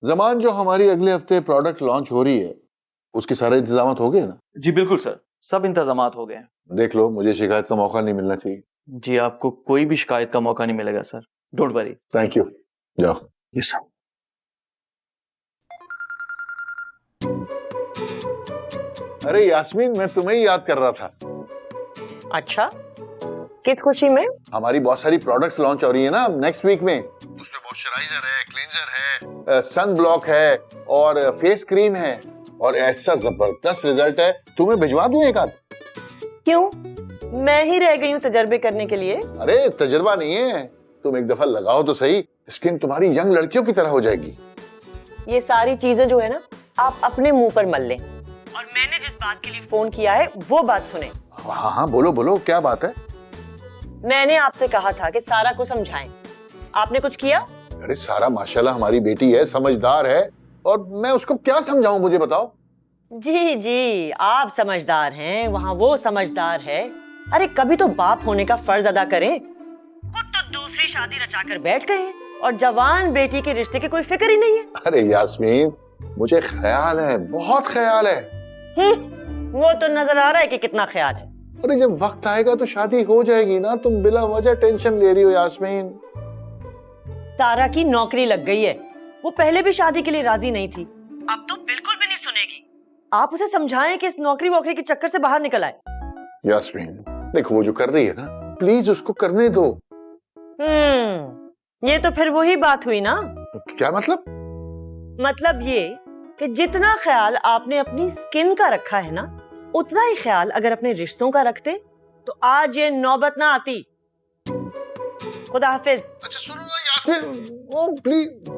जमान, जो हमारी अगले हफ्ते प्रोडक्ट लॉन्च हो रही है उसके सारे इंतजाम हो गए ना? जी बिल्कुल सर, सब इंतजामात हो गए हैं। देख लो, मुझे शिकायत का मौका नहीं मिलना चाहिए। जी आपको कोई भी शिकायत का मौका नहीं मिलेगा sir, don't worry. Thank you, जाओ। Yes sir. अरे यास्मीन, मैं तुम्हें ही याद कर रहा था। अच्छा, किस खुशी में? हमारी बहुत सारी प्रोडक्ट्स लॉन्च हो रही है ना नेक्स्ट वीक में। उसमें मॉइस्चराइजर है, क्लींजर है, सन ब्लॉक है और फेस क्रीम है, और ऐसा जबरदस्त रिजल्ट है, तुम्हें भिजवा दूं एक आध? क्यों, मैं ही रह गई हूँ तजर्बे करने के लिए? अरे तजुर्बा नहीं है, तुम एक दफा लगाओ तो सही, स्किन तुम्हारी यंग लड़कियों की तरह हो जाएगी। ये सारी चीजें जो है ना, आप अपने मुंह पर मल लें, और मैंने जिस बात के लिए फोन किया है वो बात सुने। हाँ हाँ, बोलो बोलो, क्या बात है? मैंने आपसे कहा था कि सारा को समझाएं, आपने कुछ किया? अरे सारा माशाल्लाह हमारी बेटी है, समझदार है, और मैं उसको क्या समझाऊं, मुझे बताओ। जी जी, आप समझदार हैं, वहाँ वो समझदार है। अरे कभी तो बाप होने का फर्ज अदा करें। खुद तो दूसरी शादी रचाकर बैठ गए हैं, और जवान बेटी के रिश्ते की कोई फिक्र ही नहीं है। अरे यास्मीन, मुझे ख्याल है, बहुत ख्याल है। वो तो नजर आ रहा है कि कितना ख्याल है। अरे जब वक्त आएगा तो शादी हो जाएगी ना, तुम बिला वजह टेंशन ले रही हो यास्मीन। तारा की नौकरी लग गई है, वो पहले भी शादी के लिए राजी नहीं थी, अब तो बिल्कुल भी नहीं सुनेगी। आप उसे समझाएं कि इस नौकरी वोकरी के चक्कर से बाहर निकल आए। यास्मीन देखो, वो जो कर रही है ना, प्लीज उसको करने दो। ये तो फिर वही बात हुई ना। क्या मतलब? मतलब ये कि जितना ख्याल आपने अपनी स्किन का रखा है ना, उतना ही ख्याल अगर अपने रिश्तों का रखते तो आज ये नौबत ना आती। खुदा हाफिज। अच्छा सुनो ना यास्मीन, ओ प्लीज।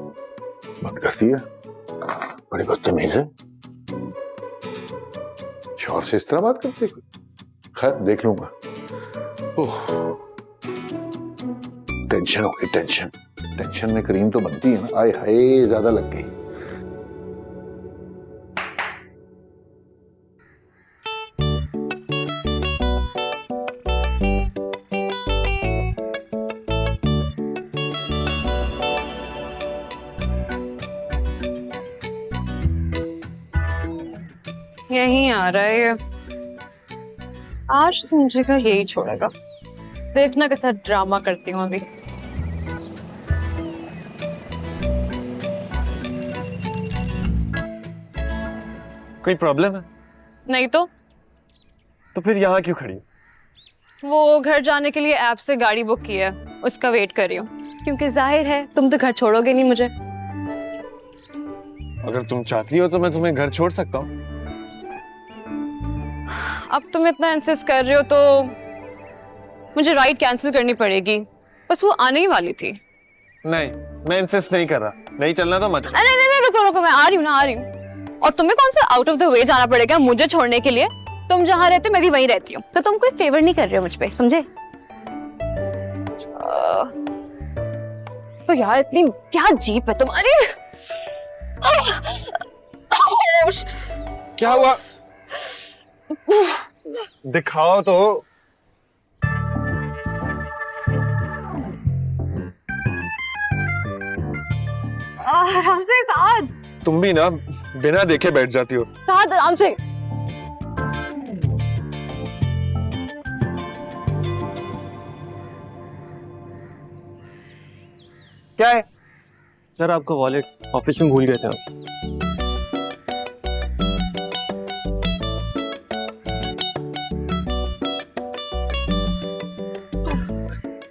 बंद कर दिया, बड़ी बदतमीज है, शौहर से इस तरह बात करती है। खैर देख लूंगा। ओह, टेंशन हो गई, टेंशन। टेंशन में क्रीम तो बनती है ना, आए हाय ज्यादा लग गई। यहीं आ रहा है ये। आज तो मुझे घर यही छोड़ेगा। देखना कैसा ड्रामा करती हूँ अभी। कोई प्रॉब्लम है? नहीं तो फिर यहाँ क्यों खड़ी? वो घर जाने के लिए ऐप से गाड़ी बुक की है, उसका वेट कर रही हूँ, क्योंकि जाहिर है तुम तो घर छोड़ोगे नहीं मुझे। अगर तुम चाहती हो तो मैं तुम्हें घर छोड़ सकता हूँ। अब तुम इतना इंसिस्ट कर रहे हो तो मुझे राइड कैंसिल करनी पड़ेगी। बस वो आने ही वाली थी। नहीं, मैं इंसिस्ट नहीं कर रहा। नहीं चलना तो मत। अरे नहीं, रुको रुको, मैं आ रही हूँ ना, आ रही हूँ। और तुम्हें कौन सा आउट ऑफ द वे जाना पड़ेगा मुझे छोड़ने के लिए? तुम जहाँ रहते हो मैं भी वहीं रहती हूँ, तो तुम कोई फेवर नहीं कर रहे हो मुझ पे, समझे? तो यार इतनी क्या जीप है तुम्हारी। क्या हुआ? दिखाओ तो। आराम से साथ। तुम भी ना बिना देखे बैठ जाती हो। साथ आराम से। क्या है? सर आपका वॉलेट ऑफिस में भूल गए थे आप।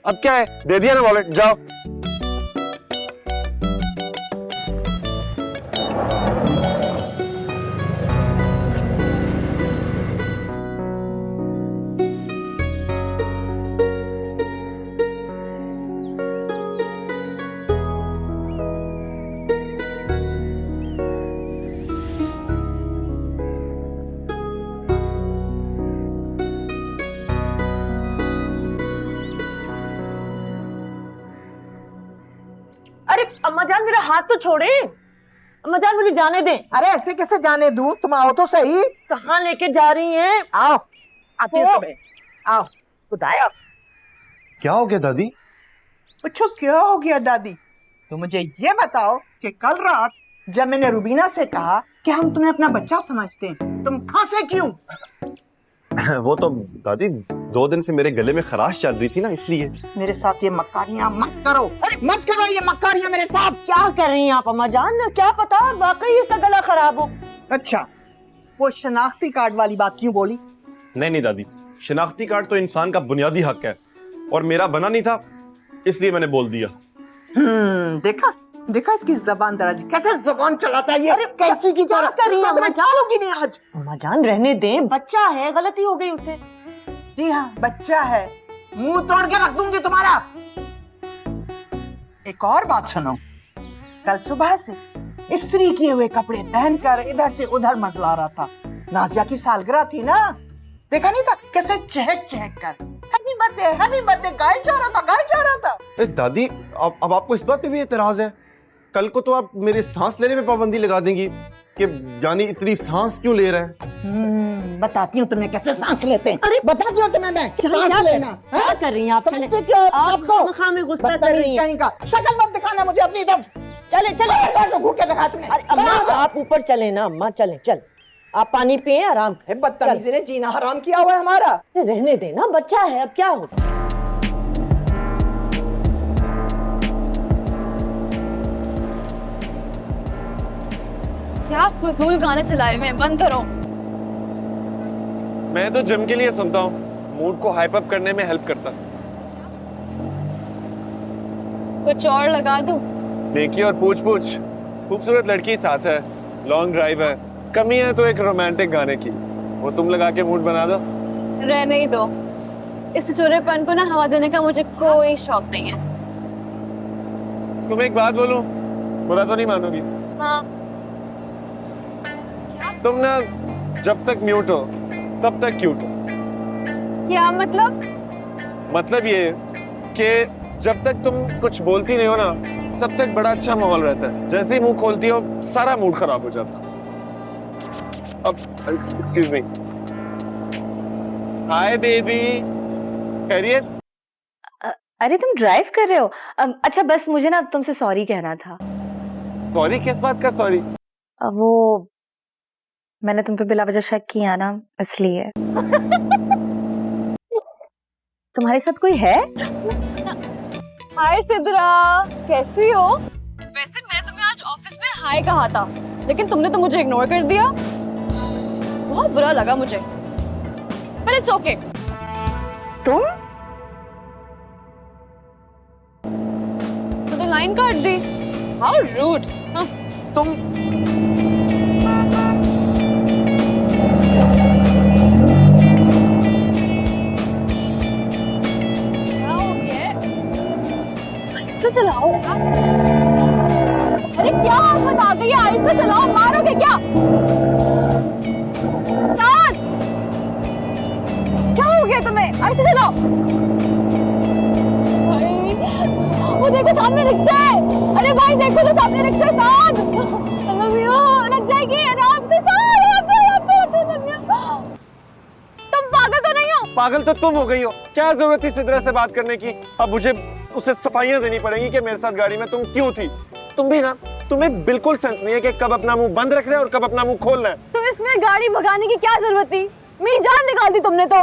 अब क्या है, दे दिया ना वॉलेट, जाओ। अरे अम्मा जान, मेरा हाथ तो छोड़े। अम्मा जान मुझे जाने दें। अरे ऐसे कैसे जाने दूं? तुम आओ तो सही। कहाँ लेके जा रही हैं? आओ, आती है तुम्हें। आओ, खुदाया। क्या हो गया दादी? पूछो क्या हो गया दादी? तो मुझे ये बताओ कि कल रात जब मैंने रुबीना से कहा कि हम तुम्हें अपना बच्चा समझते हैं, तुम खांसे क्यों? वो तो दादी 2 दिन से मेरे गले में खराश चल रही थी ना, इसलिए। मेरे साथ ये मक्कारियां मत करो, अरे मत करो ये मक्कारियां मेरे साथ। क्या कर रही हैं आप अम्मा जान? क्या पता वाकई इसका गला खराब हो। अच्छा, वो शनाख्ती कार्ड वाली बात क्यों बोली? नहीं दादी, शनाख्ती कार्ड तो इंसान का बुनियादी हक है और मेरा बना नहीं था, इसलिए मैंने बोल दिया। देखा देखा इसकी जबान दराजी, कैसे जबान चलाता है ये। अरे कैंची की क्या तरह कर रही हैं इसको तो मैं अम्मा? छोड़ूंगी नहीं आज। अम्मा जान रहने दें, बच्चा है, गलती हो गई उसे। जी हाँ, बच्चा है, मुंह तोड़ के रख दूंगी तुम्हारा। एक और बात सुनो, कल सुबह से इस्त्री किए हुए कपड़े पहनकर इधर से उधर मंडला रहा था। नाजिया की सालगिरह थी ना, देखा नहीं था कैसे चहक चहक कर हैप्पी बर्थडे गाए जा रहा था। अरे दादी, अब आपको इस बात पे भी एतराज है? कल को तो आप मेरे सांस लेने में पाबंदी लगा देंगी कि जानी इतनी सांस क्यों ले रहा है। बताती हूँ तुम्हें कैसे सांस लेते हैं। अरे बताती हूँ तुम्हें मैं सांस लेना। क्या कर रही हैं आप? चले समझते क्यों आपको खामे गुस्सा कर रही हैं। कहीं का शक्ल मत दिखाना मुझे अपनी तरफ। चले चले इधर से घूर के दिखा तुमने। अरे अम्मा आप ऊपर चले ना अम्मा, चले चल आप पानी पिए आराम करें। बदतमीजी ने जीना हराम किया हुआ है हमारा। रहने देना, बच्चा है, अब क्या होगा। क्या फजूल गाने चलाए हुए हैं, बंद करो। मैं तो जिम के लिए सुनता हूँ, मूड को हाइप अप करने में हेल्प करता। कुछ और लगा दूं? देखिए और पूछ खूबसूरत लड़की साथ है, लॉन्ग ड्राइव है, कमी है तो एक रोमांटिक गाने की, वो तुम लगा के मूड बना दो। रहने ही दो, इस चोरेपन को ना हवा देने का मुझे कोई शौक नहीं है। तुम एक बात बोलूं, बुरा तो नहीं मानोगी? हाँ। तुम ना जब तक म्यूट हो तब तक क्यूट हो। क्या मतलब? मतलब ये कि जब तक तुम कुछ बोलती नहीं हो ना, तब तक बड़ा अच्छा माहौल रहता है। जैसे ही मुंह खोलती हो सारा मूड खराब हो जाता। अब एक्सक्यूज मी। हाय बेबी, खैरियत? अरे तुम ड्राइव कर रहे हो? अच्छा बस मुझे ना तुमसे सॉरी कहना था। सॉरी? किस बात का सॉरी? वो मैंने तुम पे बिला वजह शक किया ना, इसलिए। तुम्हारे साथ कोई है? हाय सिद्रा, कैसी हो? वैसे मैं तुम्हें आज ऑफिस में हाय कहा था, लेकिन तुमने तो मुझे इग्नोर कर दिया। बहुत बुरा लगा मुझे, पर इट्स ओके। तुम तो लाइन काट दी। How rude. तुम क्या हो गया? आहिस्ता चलाओ। अरे क्या आफत आ गई है? आहिस्ता चलाओ, मारोगे क्या? साथ! क्या हो गया तुम्हें? आहिस्ता चलाओ। भाई, वो देखो सामने रिक्शा है। अरे भाई देखो तो सामने रिक्शा है। साथ! लग जाएगी, आराम से तुम पागल तो नहीं हो? पागल तो तुम हो गई हो। क्या जरूरत थी सिद्रा से बात करने की? अब मुझे उसे सफाइयां देनी पड़ेंगी कि मेरे साथ गाड़ी में तुम क्यों थी। तुम भी ना, तुम्हें बिल्कुल सेंस नहीं है कि कब अपना मुंह बंद रख रहे और कब अपना मुंह खोलना है। तो इसमें गाड़ी भगाने की क्या जरूरत थी? मेरी जान निकाल दी तुमने तो।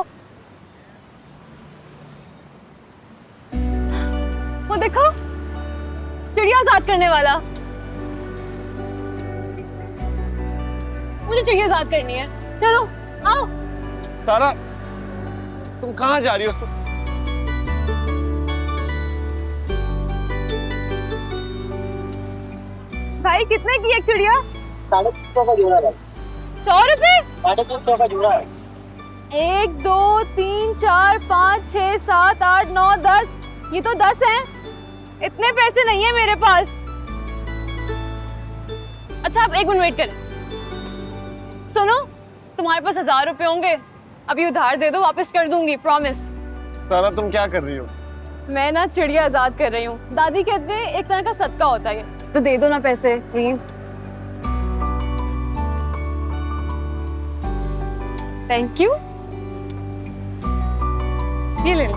वो देखो, चिड़िया आजाद करने वाला। मुझे चिड़िया आजाद करनी है, चलो आओ। तारा, तुम कहाँ जा रही हो? भाई कितने की एक चिड़िया? 350 का जोड़ा है। 100 रुपए? 350 का जोड़ा है। 1 2 3 4 5 6 7 8 9 10, ये तो 10 हैं। इतने पैसे नहीं है मेरे पास। अच्छा आप 1 मिनट वेट करें। सुनो, तुम्हारे पास 1000 रुपए होंगे, अभी उधार दे दो, वापस कर दूंगी, प्रॉमिस। तारा तुम क्या कर रही हो? मैं ना चिड़िया आजाद कर रही हूँ। दादी कहते हैं एक तरह का सदका होता है, तो दे दो ना पैसे प्लीज। थैंक यू, ये ले लो।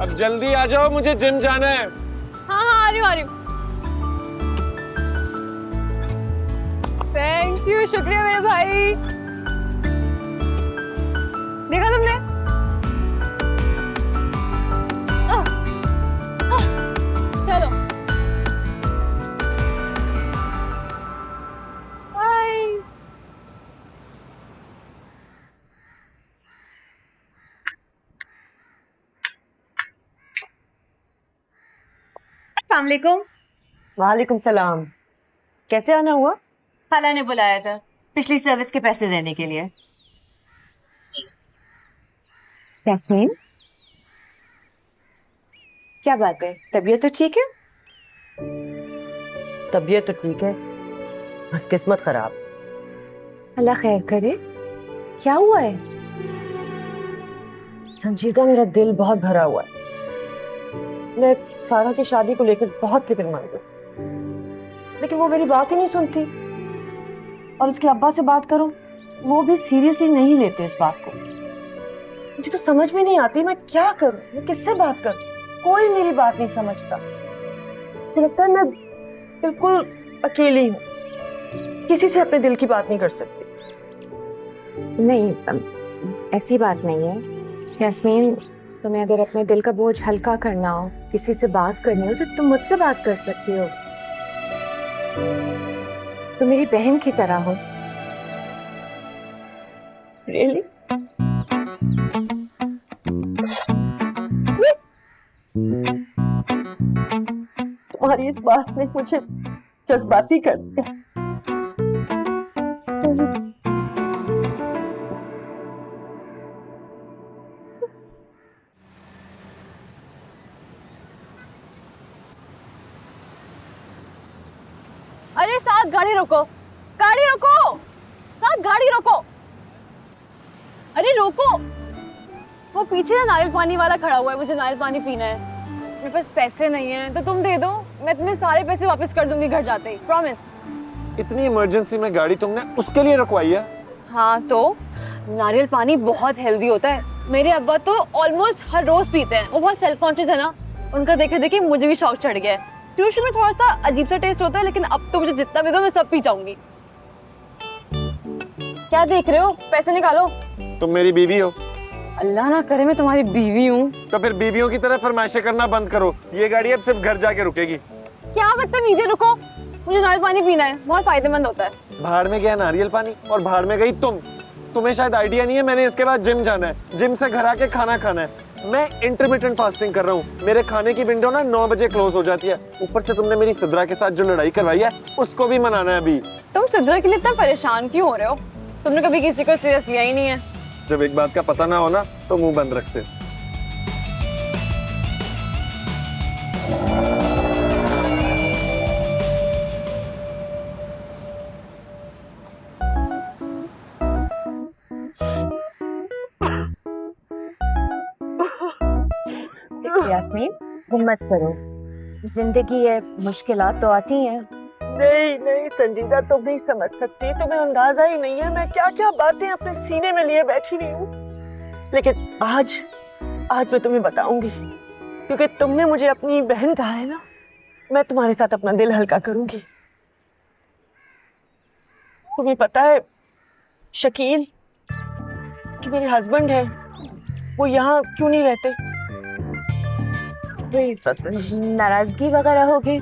अब जल्दी आ जाओ, मुझे जिम जाना है। हाँ हाँ, आ रही हूँ आ रही हूँ। थैंक यू, शुक्रिया मेरे भाई। देखा तुमने? चलो बाय। अस्सलामुअलैकुम। वालेकुम सलाम। कैसे आना हुआ? खाला ने बुलाया था पिछली सर्विस के पैसे देने के लिए। यास्मीन, क्या बात है, तबीयत तो ठीक है? तबीयत तो ठीक है, बस किस्मत खराब। अल्लाह खैर करे। क्या हुआ है? संजीदा, मेरा दिल बहुत भरा हुआ है। मैं सारा की शादी को लेकर बहुत फिक्रमंद हूँ, लेकिन वो मेरी बात ही नहीं सुनती। और उसके अब्बा से बात करूं, वो भी सीरियसली नहीं लेते इस बात को। मुझे तो समझ में नहीं आती मैं क्या करूं, मैं किससे बात करूं? कोई मेरी बात नहीं समझता। मुझे लगता है मैं बिल्कुल अकेली हूँ, किसी से अपने दिल की बात नहीं कर सकती। नहीं, ऐसी बात नहीं है यास्मीन। तुम्हें अगर अपने दिल का बोझ हल्का करना हो, किसी से बात करनी हो, तो तुम मुझसे बात कर सकती हो। तुम मेरी बहन की तरह हो। रियली? तुम्हारी इस बात ने मुझे जज्बाती कर दिया। अरे साथ गाड़ी रोको, गाड़ी रोको, साथ गाड़ी रोको। अरे रोको, वो पीछे ना नारियल पानी वाला खड़ा हुआ है, मुझे नारियल पानी पीना है। मेरे पास पैसे नहीं है तो तुम दे दो, मैं तुम्हें सारे पैसे वापस कर दूंगी घर जाते ही, प्रॉमिस। इतनी इमरजेंसी में गाड़ी तुमने उसके लिए रखवाई है? हाँ तो नारियल पानी बहुत हेल्दी होता है। मेरे अब्बा तो ऑलमोस्ट हर रोज पीते हैं, वो बहुत सेल्फ कॉन्शियस है ना, उनका देखे देखे मुझे भी शौक चढ़ गया है। ट्यूशन में थोड़ा सा अजीब सा टेस्ट होता है, लेकिन अब तो मुझे जितना भी दो मैं सब पी जाऊंगी। क्या देख रहे हो, पैसे निकालो। तुम मेरी बीवी हो। अल्लाह ना करे मैं तुम्हारी बीवी हूँ। तो फिर बीवियों की तरह फरमाइशें करना बंद करो। ये गाड़ी अब सिर्फ घर जाके रुकेगी। क्या बदतमीजी, रुको, मुझे नारियल पानी पीना है, बहुत फायदेमंद होता है। भाड़ में गया नारियल पानी और भाड़ में गई तुम। तुम्हें शायद आइडिया नहीं है, मैंने इसके बाद जिम जाना है, जिम से घर आके खाना खाना है। मैं इंटरमिटेंट फास्टिंग कर रहा हूँ, मेरे खाने की विंडो ना 9 बजे क्लोज हो जाती है। ऊपर से तुमने मेरी सिद्रा के साथ जो लड़ाई करवाई है उसको भी मनाना है अभी। तुम सिद्रा के लिए इतना परेशान क्यों हो रहे हो? तुमने कभी किसी को सीरियस लिया ही नहीं है। जब एक बात का पता ना हो ना तो मुंह बंद रखते। यास्मीन, हिम्मत करो, जिंदगी है, मुश्किलात तो आती हैं। नहीं नहीं संजीदा, तुम नहीं समझ सकती, तुम्हें अंदाजा ही नहीं है मैं क्या क्या बातें अपने सीने में लिए बैठी हुई हूँ। लेकिन आज मैं तुम्हें बताऊंगी, क्योंकि तुमने मुझे अपनी बहन कहा है ना, मैं तुम्हारे साथ अपना दिल हल्का करूंगी। तुम्हें पता है शकील, जो मेरे हस्बैंड है, वो यहाँ क्यों नहीं रहते? कोई नाराजगी वगैरह होगी?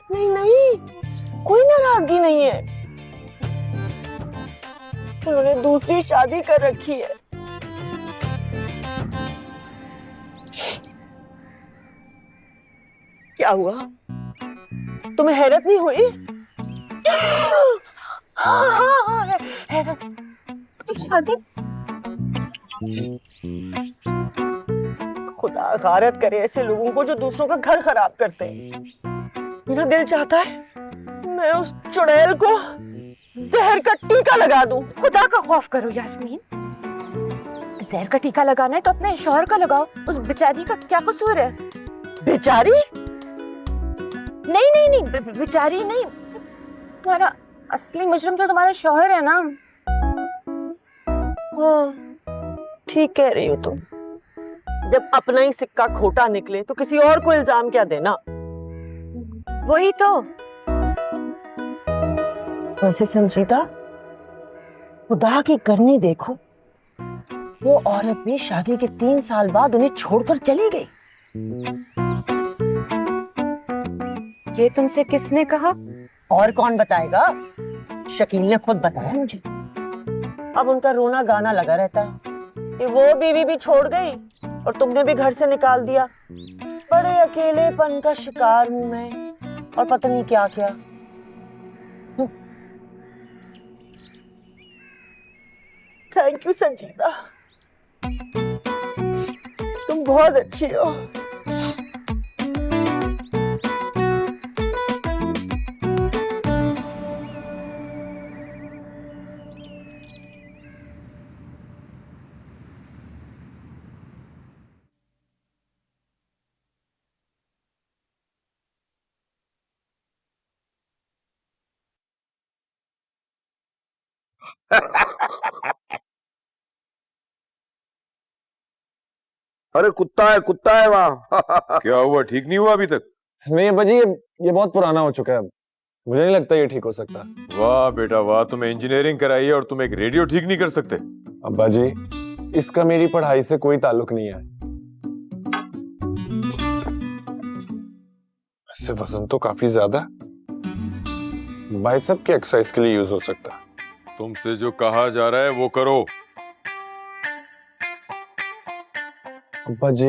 नहीं नहीं, कोई नाराजगी नहीं है, उन्होंने दूसरी शादी कर रखी है। क्या हुआ, तुम्हें हैरत नहीं हुई? हाँ, शादी। खुदा गारत करे ऐसे लोगों को जो दूसरों का घर खराब करते हैं। मेरा दिल चाहता है मैं उस चुड़ैल को जहर का टीका लगा दूं। खुदा का खौफ करो यास्मीन, जहर का टीका लगाना है तो अपने शौहर का लगाओ, उस बेचारी का क्या कसूर है? बेचारी? नहीं नहीं नहीं, बेचारी नहीं, तुम्हारा असली मुजरिम तो तुम्हारा शौहर है ना। हाँ ठीक कह रही हो तुम, जब अपना ही सिक्का खोटा निकले तो किसी और को इल्जाम क्या देना। वही तो। वैसे संजीदा, खुदा की करनी देखो, वो औरत भी शादी के 3 साल बाद उन्हें छोड़कर चली गई। ये तुमसे किसने कहा? और कौन बताएगा, शकील ने खुद बताया मुझे। अब उनका रोना गाना लगा रहता है कि वो बीवी भी छोड़ गई और तुमने भी घर से निकाल दिया। बड़े अकेलेपन का शिकार हूं मैं, और पता नहीं क्या क्या। थैंक यू संजीदा, तुम बहुत अच्छी हो। अरे कुत्ता है वहाँ। क्या हुआ, ठीक नहीं हुआ अभी तक? नहीं अब्बा जी, ये बहुत पुराना हो चुका है, मुझे नहीं लगता ये ठीक हो सकता। वाह बेटा वाह, तुम्हें इंजीनियरिंग कराई है और तुम एक रेडियो ठीक नहीं कर सकते? अब्बा जी, इसका मेरी पढ़ाई से कोई ताल्लुक नहीं है। वैसे वजन तो काफी ज्यादा, बाइसेप की एक्सरसाइज के लिए यूज हो सकता है। तुमसे जो कहा जा रहा है वो करो। अब्बा जी,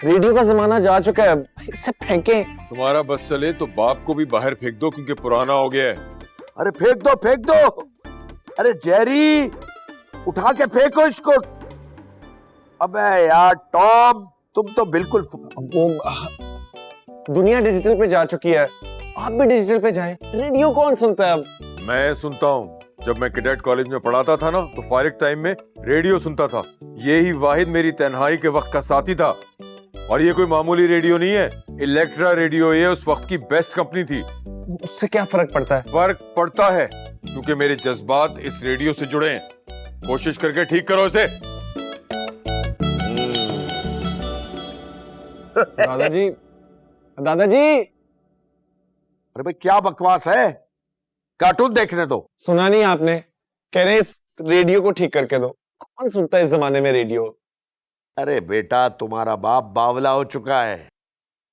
रेडियो का जमाना जा चुका है, इसे फेंके। तुम्हारा बस चले तो बाप को भी बाहर फेंक दो, क्योंकि पुराना हो गया है। अरे फेंक दो। अरे जेरी, उठा के फेंको इसको। अबे यार टॉम, तुम तो बिल्कुल वो दुनिया डिजिटल पे जा चुकी है, आप भी डिजिटल पे जाएं। रेडियो कौन सुनता है अब? मैं सुनता हूँ। जब मैं कैडेट कॉलेज में पढ़ाता था ना, तो फारिग टाइम में रेडियो सुनता था। यही वाहिद मेरी तन्हाई के वक्त का साथी था। और ये कोई मामूली रेडियो नहीं है, इलेक्ट्रा रेडियो ये उस वक्त की बेस्ट कंपनी थी। उससे क्या फर्क पड़ता है? फर्क पड़ता है, क्योंकि मेरे जज्बात इस रेडियो से जुड़े हैं। कोशिश करके ठीक करो इसे। दादाजी, अरे भाई क्या बकवास है, कार्टून देखने दो। सुना नहीं आपने? कह रहे इस रेडियो को ठीक करके दो। कौन सुनता है इस जमाने में रेडियो? अरे बेटा, तुम्हारा बाप बावला हो चुका है।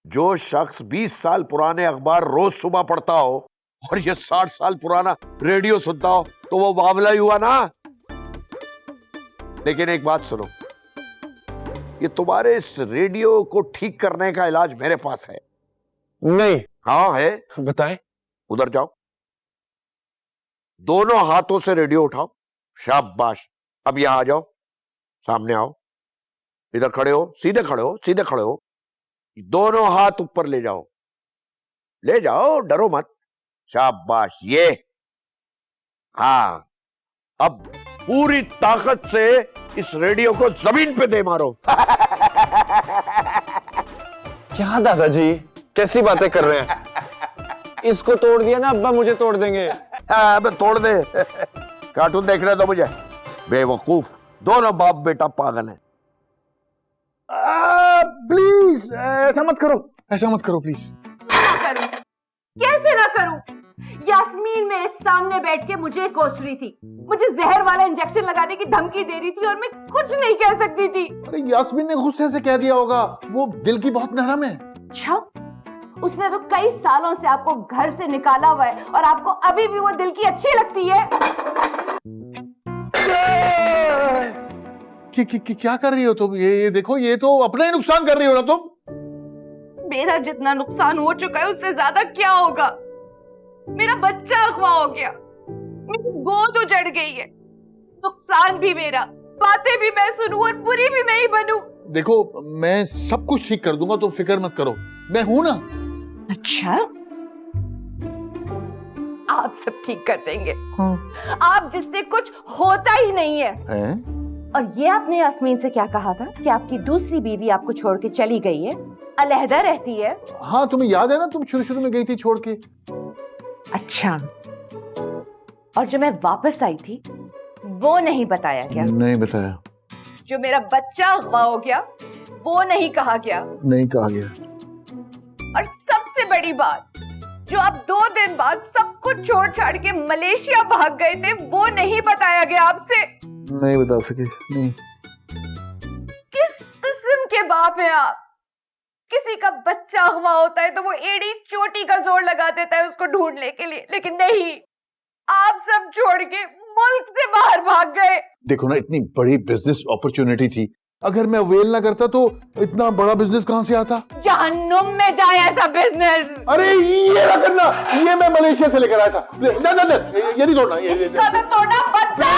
जो शख्स 20 साल पुराने अखबार रोज सुबह पढ़ता हो और ये 60 साल पुराना रेडियो सुनता हो, तो वो बावला ही हुआ ना। लेकिन एक बात सुनो, ये तुम्हारे इस रेडियो को ठीक करने का इलाज मेरे पास है। नहीं। हाँ है। बताएं। उधर जाओ, दोनों हाथों से रेडियो उठाओ। शाबाश। अब यहां आ जाओ, सामने आओ, इधर खड़े हो, सीधे खड़े हो। दोनों हाथ ऊपर ले जाओ, डरो मत। शाबाश, ये। हाँ, अब पूरी ताकत से इस रेडियो को जमीन पे दे मारो। क्या दादाजी, कैसी बातें कर रहे हैं? इसको तोड़ दिया ना अब्बा, मुझे तोड़ देंगे। अब तोड़ दे। कार्टून देख रहे तो मुझे बेवकूफ, दोनों बाप बेटा पागल है। प्लीज ऐसा मत करो प्लीज। कैसे ना करूं? यास्मीन मेरे सामने बैठ के मुझे कोस रही थी, मुझे जहर वाला इंजेक्शन लगाने की धमकी दे रही थी और मैं कुछ नहीं कह सकती थी। अरे यास्मीन ने गुस्से से कह दिया होगा, वो दिल की बहुत नरम है। अच्छा, उसने तो कई सालों से आपको घर से निकाला हुआ है और आपको अभी भी वो दिल की अच्छी लगती है। क्या कर रही हो तुम? ये देखो, ये तो अपना ही नुकसान कर रही हो ना तुम। मेरा जितना नुकसान हो चुका है उससे ज्यादा क्या होगा? मेरा बच्चा अगवा हो गया, मेरी गोद उजड़ गई है। नुकसान भी मेरा, बातें भी मैं सुनूं और बुरी भी मैं ही बनूं। देखो, मैं सब कुछ ठीक कर दूंगा, तो फिक्र मत करो, मैं हूं ना। अच्छा, आप सब ठीक कर देंगे? आप जिससे कुछ होता ही नहीं है। और ये आपने यास्मीन से क्या कहा था कि आपकी दूसरी बीवी आपको छोड़ के चली गई है, अलहदा रहती है? हाँ, तुम्हें याद है ना, तुम शुरू में गई थी छोड़ के। अच्छा, और जो मैं वापस आई थी वो नहीं बताया क्या? नहीं बताया। जो मेरा बच्चा अगवा हो गया वो नहीं कहा गया, नहीं कहा गया। और सबसे बड़ी बात, जो आप 2 दिन बाद सब कुछ छोड़ छाड़ के मलेशिया भाग गए थे वो नहीं बताया गया आपसे। नहीं बता सके, नहीं। किस किस्म के बाप हैं आप? किसी का बच्चा अगवा होता है तो वो एड़ी चोटी का जोर लगा देता है उसको ढूंढने के लिए, लेकिन नहीं, आप सब छोड़ के मुल्क से बाहर भाग गए। देखो ना, इतनी बड़ी बिजनेस अपॉर्चुनिटी थी, अगर मैं अवेल ना करता तो इतना बड़ा बिजनेस कहां से आता? जहन्नुम में जाए ऐसा बिजनेस। अरे ये ना करना, ये मैं मलेशिया से लेकर आया था। ना ना ना, ये नहीं तोड़ना, ये इसका तो तोड़ना बनता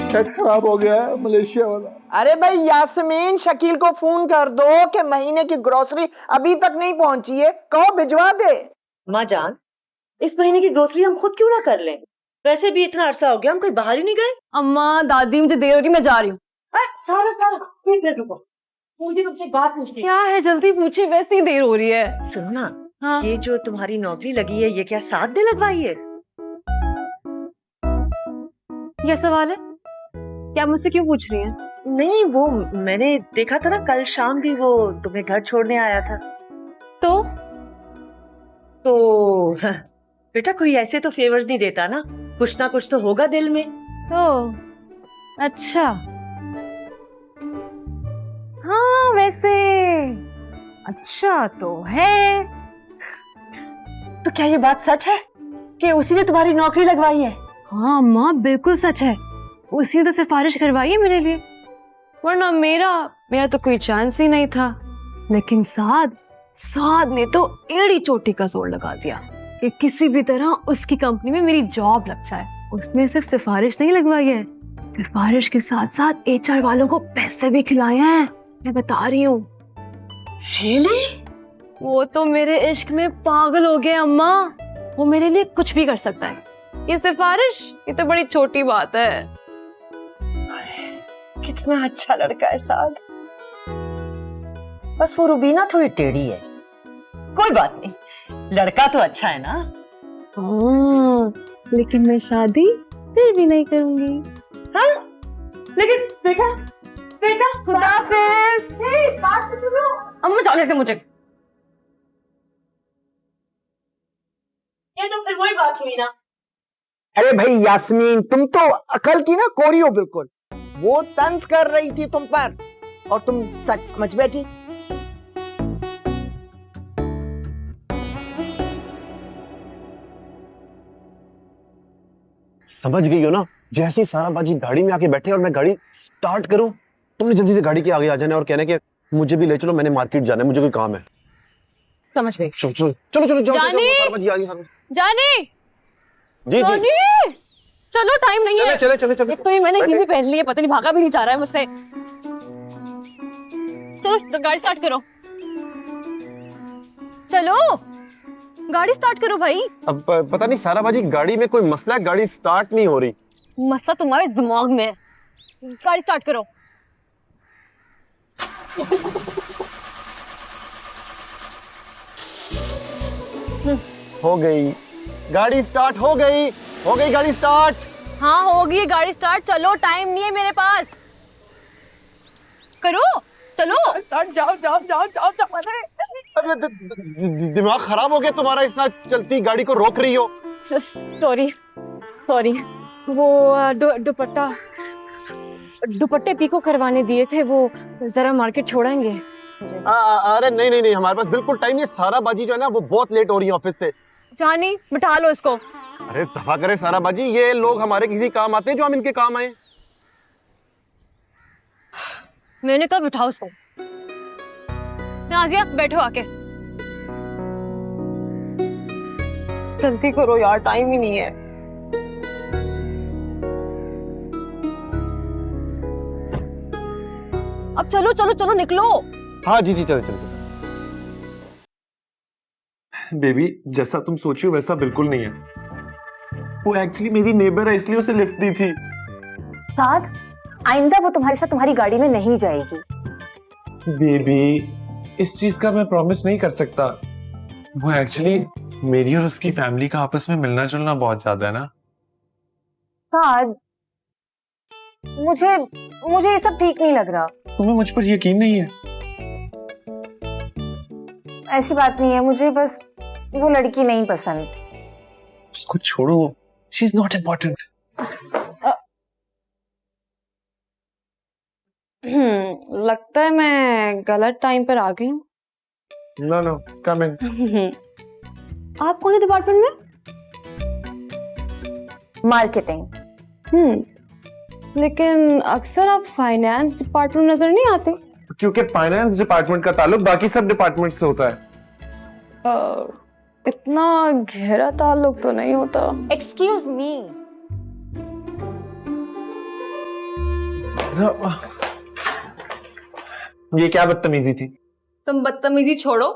सेट खराब हो गया है मलेशिया वाला। अरे भाई यास्मीन, शकील को फोन कर दो कि महीने की ग्रोसरी अभी तक नहीं पहुंची है, कहो भिजवा दे। माँ जान, इस महीने की ग्रोसरी हम खुद क्यों ना कर लें? वैसे भी इतना अरसा हो गया, हम कहीं बाहर ही नहीं गए। अम्मा दादी मुझे देर हो रही, मैं जा रही हूँ। सारा सारा एक मिनट रुको, मुझे तुमसे बात पूछनी है। क्या है, जल्दी पूछे, वैसे ही देर हो रही है। सुनो ना, हाँ। ये जो तुम्हारी नौकरी लगी है, ये क्या 7 दिन लगवाई है? ये सवाल है, क्या मुझसे क्यों पूछ रही हैं? नहीं, वो मैंने देखा था ना, कल शाम भी वो तुम्हें घर छोड़ने आया था। तो बेटा कोई ऐसे तो फेवर्स नहीं देता ना, कुछ ना कुछ तो होगा दिल में। अच्छा, हाँ वैसे अच्छा तो है। तो क्या ये बात सच है कि उसी ने तुम्हारी नौकरी लगवाई है? हाँ माँ, बिल्कुल सच है, उसी ने तो सिफारिश करवाई है मेरे लिए, वरना मेरा तो कोई चांस ही नहीं था। लेकिन साद ने तो एड़ी चोटी का जोर लगा दिया कि किसी भी तरह उसकी कंपनी में मेरी जॉब लग जाए। उसने सिर्फ सिफारिश नहीं लगवाई है, सिफारिश के साथ साथ HR वालों को पैसे भी खिलाए हैं, मैं बता रही हूँ। Really? वो तो मेरे इश्क में पागल हो गए अम्मा, वो मेरे लिए कुछ भी कर सकता है। ये सिफारिश, ये तो बड़ी छोटी बात है। कितना अच्छा लड़का है साद, बस वो रुबीना थोड़ी टेढ़ी है। कोई बात नहीं, लड़का तो अच्छा है ना। लेकिन मैं शादी फिर भी नहीं करूंगी। हाँ? लेकिन बेटा खुदाफिज। बात तो सुनो। अम्मा जाने दे मुझे। ये तो फिर वही बात हुई ना। अरे भाई यास्मीन, तुम तो अकल की ना कोरी हो बिल्कुल। वो तंज कर रही थी तुम पर और तुम सच समझ बैठी। समझ गई हो ना? जैसे ही सारा बाजी गाड़ी में आके बैठे और मैं गाड़ी स्टार्ट करूं, तुमने जल्दी से गाड़ी के आगे आ जाना और कहना कि मुझे भी ले चलो, मैंने मार्केट जाना है, मुझे कोई काम है। समझ गई। चलो चलो चलो चलो, जाओ जानी! सारा बाजी आ गई। जानी जी जी, चलो, टाइम नहीं है। चले चले चले। एक तो ये मैंने ये भी पहन ली है, पता नहीं भागा भी नहीं जा रहा है मुझसे। चलो गाड़ी स्टार्ट करो, चलो गाड़ी स्टार्ट करो भाई। अब पता नहीं सारा बाजी गाड़ी में कोई मसला है, गाड़ी स्टार्ट नहीं हो रही। मसला तुम्हारे दिमाग में है, गाड़ी स्टार्ट करो। हो गई गाड़ी स्टार्ट, हो गई गाड़ी स्टार्ट। हाँ होगी गाड़ी स्टार्ट, चलो टाइम नहीं है मेरे पास, करो चलो। जाओ। अरे दिमाग खराब हो गया तुम्हारा, इस तरह चलती गाड़ी को रोक रही हो। सॉरी, वो दुपट्टे पीको करवाने दिए थे, वो जरा मार्केट छोड़ेंगे। अरे नहीं, हमारे पास बिल्कुल टाइम नहीं। सारा बाजी जो है ना वो बहुत लेट हो रही है ऑफिस से। जानी बिठा लो इसको। अरे दफा करे सारा बाजी, ये लोग हमारे किसी काम आते हैं जो हम इनके काम आए। मैंने कहा बिठाओ इसको। नाजिया बैठो आके, जल्दी करो यार, टाइम ही नहीं है। अब चलो निकलो। हाँ जी चले। बेबी, जैसा तुम सोची हो वैसा बिल्कुल नहीं है। वो एक्चुअली मेरी नेबर है, इसलिए उसे लिफ्ट दी थी। साथ आइंदा वो तुम्हारे साथ तुम्हारी गाड़ी में नहीं जाएगी। बेबी, इस चीज का मैं प्रॉमिस नहीं कर सकता। वो एक्चुअली मेरी और उसकी फैमिली का आपस में मिलना जुलना बहुत ज्यादा है ना। साद, मुझे मुझे ये सब ठीक नहीं लग रहा। तुम्हें मुझ पर यकीन नहीं है? ऐसी बात नहीं है, मुझे बस वो लड़की नहीं पसंद। उसको छोड़ो, शी इज नॉट इम्पोर्टेंट। लगता है मैं गलत टाइम पर आ गई हूँ। नो नो, कम इन। आप कौन से डिपार्टमेंट में? मार्केटिंग। लेकिन अक्सर आप फाइनेंस डिपार्टमेंट नजर नहीं आते। क्योंकि फाइनेंस डिपार्टमेंट का ताल्लुक बाकी सब डिपार्टमेंट से होता है। इतना गहरा ताल्लुक तो नहीं होता। Excuse me. ये क्या बदतमीजी थी? तुम बदतमीजी छोड़ो,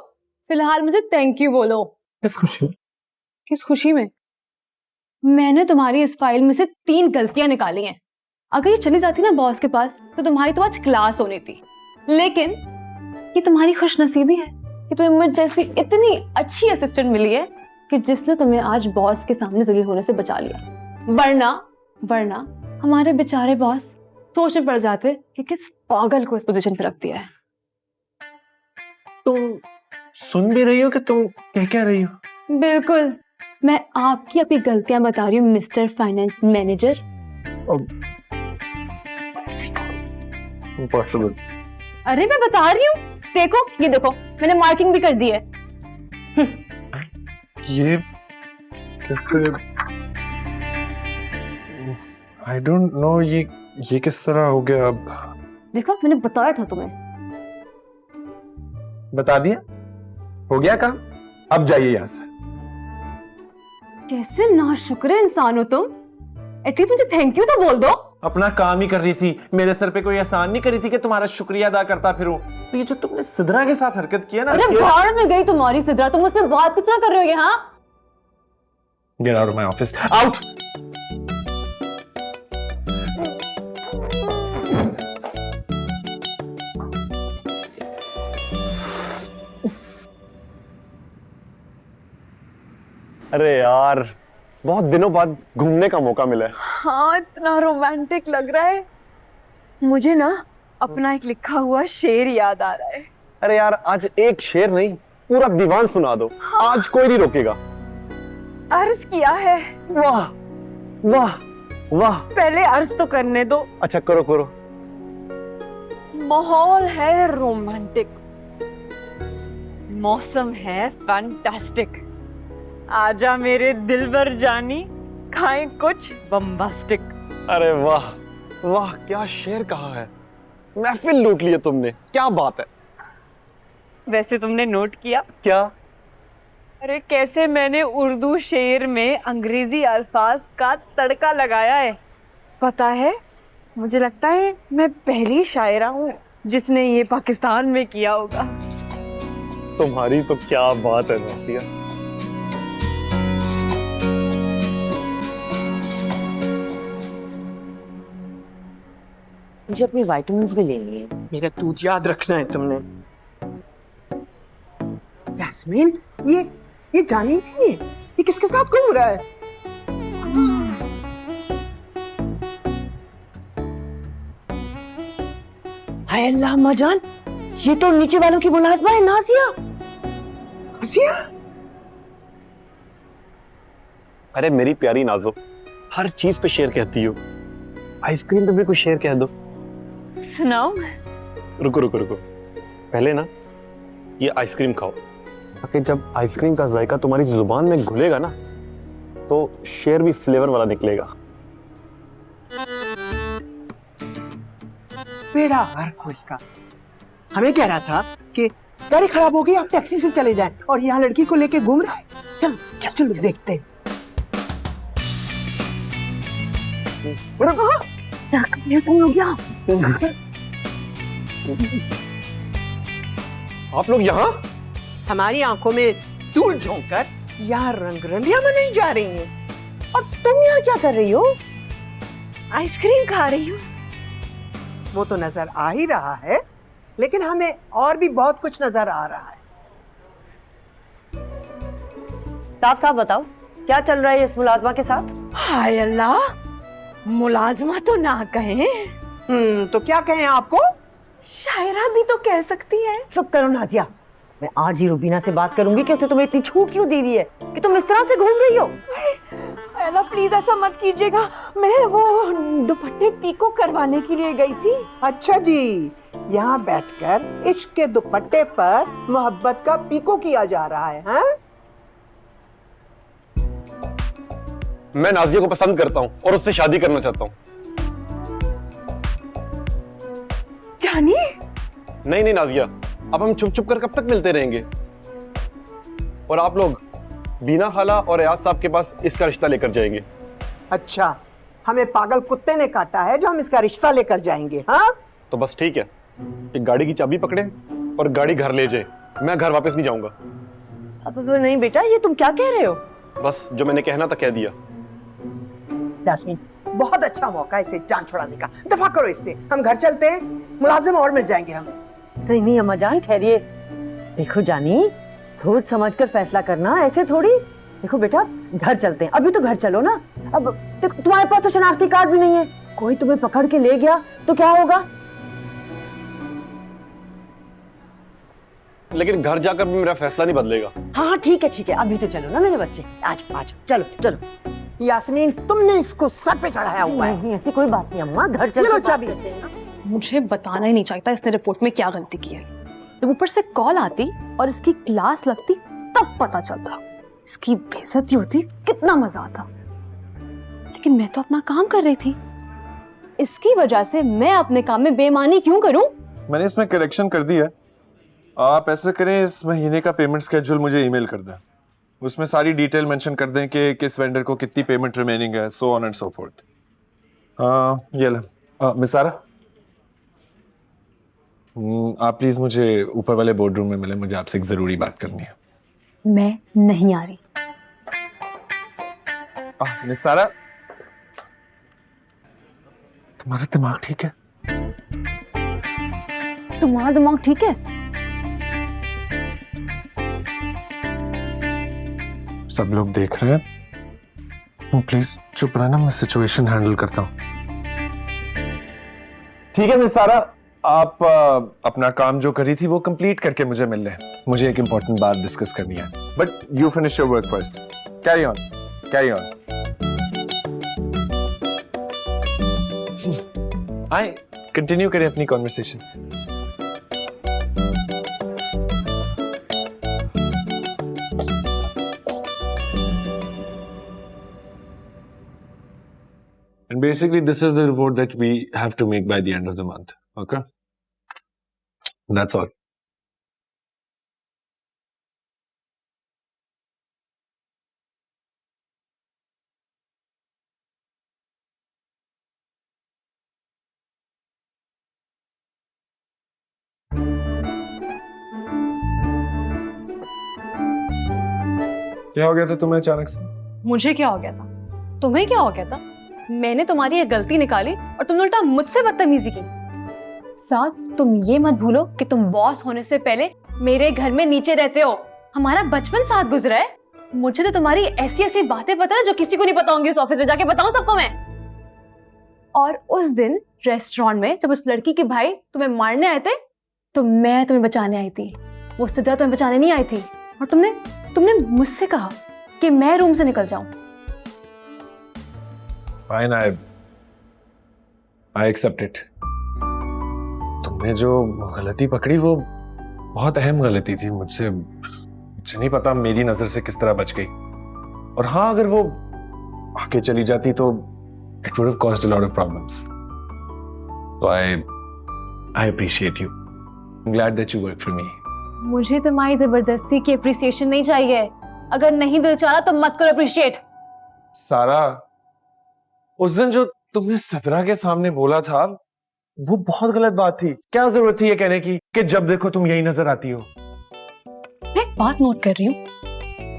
फिलहाल मुझे थैंक यू बोलो। किस खुशी? किस खुशी में? मैंने तुम्हारी इस फाइल में से 3 गलतियां निकाली हैं। अगर ये चली जाती ना बॉस के पास तो तुम्हारी तो आज क्लास होनी थी। लेकिन ये तुम्हारी खुशनसीबी है कि तुम्हें मुझ जैसी इतनी अच्छी असिस्टेंट मिली है कि जिसने तुम्हें आज बॉस के सामने जलील होने से बचा लिया। वरना हमारे बेचारे बॉस सोच में पड़ जाते कि किस पागल को इस पोजीशन पे रख दिया है। तुम सुन भी रही हो कि तुम क्या रही हो? बिल्कुल, मैं आपकी अपनी गलतियां बता रही हूँ मिस्टर फाइनेंस मैनेजर। इम्पॉसिबल। अरे मैं बता रही हूँ, देखो ये देखो, मैंने मार्किंग भी कर दी है। ये कैसे? आई डोंट नो, ये किस तरह हो गया? अब देखो मैंने बताया था तुम्हें। बता दिया, हो गया काम। अब जाइए यहाँ से। कैसे नाशुक्र इंसान हो तुम। एटलीस्ट मुझे थैंक यू तो बोल दो। अपना काम ही कर रही थी, मेरे सर पे कोई एहसान नहीं करी थी कि तुम्हारा शुक्रिया अदा करता फिरूं। तो ये जो तुमने सिद्रा के साथ हरकत किया ना, अरे भाड़ में गई तुम्हारी सिद्रा, तुम मुझसे बात किस तरह कर रहे हो ये? हाँ, get out of my office, out. अरे यार, बहुत दिनों बाद घूमने का मौका मिला है। हाँ, इतना रोमांटिक लग रहा है। मुझे ना अपना एक लिखा हुआ शेर याद आ रहा है। अरे यार, आज एक शेर नहीं, पूरा दीवान सुना दो। हाँ। आज कोई नहीं रोकेगा। अर्ज किया है। वाह वाह वाह। पहले अर्ज तो करने दो। अच्छा, करो करो। माहौल है रोमांटिक, मौसम है फैंटास्टिक। आजा मेरे दिलबर जानी, खाएं कुछ बम्बास्टिक। अरे वाह वाह, क्या शेर कहा है। महफिल लूट ली है तुमने, क्या बात है। वैसे तुमने नोट किया क्या? अरे कैसे मैंने उर्दू शेर में अंग्रेजी अल्फाज का तड़का लगाया है। पता है, मुझे लगता है मैं पहली शायरा हूँ जिसने ये पाकिस्तान में किया होगा। तुम्हारी तो क्या बात है नासिया। मुझे अपनी विटामिन्स भी लेनी है। मेरा दूध याद रखना है तुमने। यास्मीन, ये जानी नहीं है, ये किसके साथ घूम रहा है? हाय अल्लाह मजान, ये तो नीचे वालों की मुलाजमा है। नाजिया। नाजिया? अरे मेरी प्यारी नाजो, हर चीज पे शेर कहती हो, आइसक्रीम पे भी कुछ शेर कह दो। सुनाओ। रुको रुको रुको, पहले ना ये आइसक्रीम खाओ, ताकि जब आइसक्रीम का जायका तुम्हारी जुबान में घुलेगा ना तो शेर भी फ्लेवर वाला निकलेगा। बेड़ा गर्क हो इसका। हमें कह रहा था कि गाड़ी खराब हो गई, आप टैक्सी से चले जाएं, और यहाँ लड़की को लेके घूम रहा है। चल चल चल देखते हैं। हो गया। आप लोग यहाँ? हमारी आंखों में धूल झोंककर यहाँ रंगरलियां मनाई जा रही हैं, और तुम यहाँ क्या कर रही हो? आइसक्रीम खा रही हूँ। वो तो नजर आ ही रहा है, लेकिन हमें और भी बहुत कुछ नजर आ रहा है। साफ साफ बताओ, क्या चल रहा है इस मुलाजमा के साथ? हाय अल्लाह, मुलाजमा तो ना कहें। तो क्या कहें आपको? शायरा भी तो कह सकती है। चुप करो नाजिया, मैं आज ही रुबीना से बात करूंगी कि उसने तुम्हें इतनी छूट क्यों दी हुई है कि तुम इस तरह से घूम रही हो। अल्लाह प्लीज ऐसा मत कीजिएगा, मैं वो दुपट्टे पीको करवाने के लिए गई थी। अच्छा जी, यहाँ बैठकर इश्क के दुपट्टे पर मोहब्बत का पीको किया जा रहा है, हाँ? मैं नाजिया को पसंद करता हूँ और उससे शादी करना चाहता हूँ। जानी? नहीं नाजिया, अब हम छुप छुप कर कब तक मिलते रहेंगे? और आप लोग बीना खाला और एयाज साहब के पास इसका रिश्ता लेकर जाएंगे। अच्छा, हमें पागल कुत्ते ने काटा है जो हम इसका रिश्ता लेकर जाएंगे, हाँ? तो बस ठीक है, एक गाड़ी की चाबी पकड़े और गाड़ी घर ले जाए। मैं घर वापस नहीं जाऊंगा। अब नहीं बेटा, ये तुम क्या कह रहे हो? बस जो मैंने कहना था कह दिया। यास्मीन, बहुत अच्छा मौका है इसे जान छुड़ाने का। दफा करो इससे, हम घर चलते हैं, मुलाजिम और मिल जाएंगे हमें। नहीं अम्मा जान, ठहरिए। देखो जानी, सोच समझ कर फैसला करना, ऐसे थोड़ी। देखो बेटा, घर चलते हैं, अभी तो घर चलो ना। अब तुम्हारे पास तो शनाख्ती कार्ड भी नहीं है, कोई तुम्हें पकड़ के ले गया तो क्या होगा? लेकिन घर जाकर भी मेरा फैसला नहीं बदलेगा। हाँ ठीक है, अभी तो चलो ना मेरे बच्चे, आज चलो चलो। यास्मीन, तुमने इसको सर पे चढ़ाया हुआ है। नहीं, ऐसी कोई बात नहीं अम्मा, घर चलो। चाबी। मुझे बताना ही नहीं चाहिए इसने रिपोर्ट में क्या गलती की है। जब ऊपर से कॉल आती और इसकी क्लास लगती तब पता चलता। इसकी बेइज्जती होती, कितना मजा आता। लेकिन मैं तो अपना काम कर रही थी, इसकी वजह से मैं अपने काम में बेईमानी क्यों करूं? मैंने इसमें करेक्शन कर दिया। आप ऐसे करें, इस महीने का पेमेंट स्केड्यूल मुझे ईमेल कर दें। उसमें सारी डिटेल मेंशन कर दें कि किस वेंडर को कितनी पेमेंट रिमेनिंग है, so on and so fourth. ये ले मिस सारा, आप प्लीज मुझे ऊपर वाले बोर्ड रूम में मिले, मुझे आपसे एक जरूरी बात करनी है। मैं नहीं आ रही। मिस सारा, तुम्हारा दिमाग ठीक है? तुम्हारा दिमाग ठीक है? सब लोग देख रहे हैं, प्लीज चुप रहना, मैं सिचुएशन हैंडल करता हूँ। ठीक है मिस सारा, आप अपना काम जो करी थी वो कंप्लीट करके मुझे मिल लें। मुझे एक इंपॉर्टेंट बात डिस्कस करनी है, but you finish your work first. Carry on, carry on. आए, कंटिन्यू करें अपनी conversation. And basically, this is the report that we have to make by the end of the month. Okay? That's all. क्या हो गया था तुम्हें अचानक से? मुझे क्या हो गया था? तुम्हें क्या हो गया था? मैंने तुम्हारी एक गलती निकाली और तुमने उल्टा मुझसे बदतमीजी की। साथ तुम ये मत भूलो कि तुम बॉस होने से पहले मेरे घर में नीचे रहते हो। हमारा बचपन साथ गुजरा है। मुझे तो तुम्हारी ऐसी ऐसी बातें पता है जो किसी को नहीं पता होंगी। उस ऑफिस में जाके बताऊं सबको मैं। और उस दिन रेस्टोरेंट में जब उस लड़की के भाई तुम्हें मारने आए थे तो मैं तुम्हें बचाने आई थी, वो सिद्रा तुम्हें बचाने नहीं आई थी। और तुमने मुझसे कहा कि मैं रूम से निकल जाऊं। Fine, I accept it. तुमने जो गलती पकड़ी वो बहुत अहम गलती थी। मुझे नहीं पता मेरी नजर से किस तरह बच गई। और हाँ, अगर वो आगे चली जाती तो it would have caused a lot of problems. So I appreciate you. I'm glad that you work for me. मुझे तुम्हारी जबरदस्ती की अप्रिसिएशन नहीं चाहिए। अगर नहीं दिल चाह रहा तो मत करो अप्रिशिएट। सारा, उस दिन जो तुमने सतरा के सामने बोला था वो बहुत गलत बात थी। क्या जरूरत थी ये कहने की कि जब देखो तुम यही नजर आती हो? मैं एक बात नोट कर रही हूँ,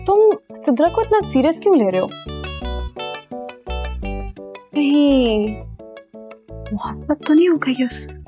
तुम सिद्रा को इतना सीरियस क्यों ले रहे हो? कहीं मोहब्बत तो नहीं हो गई उससे?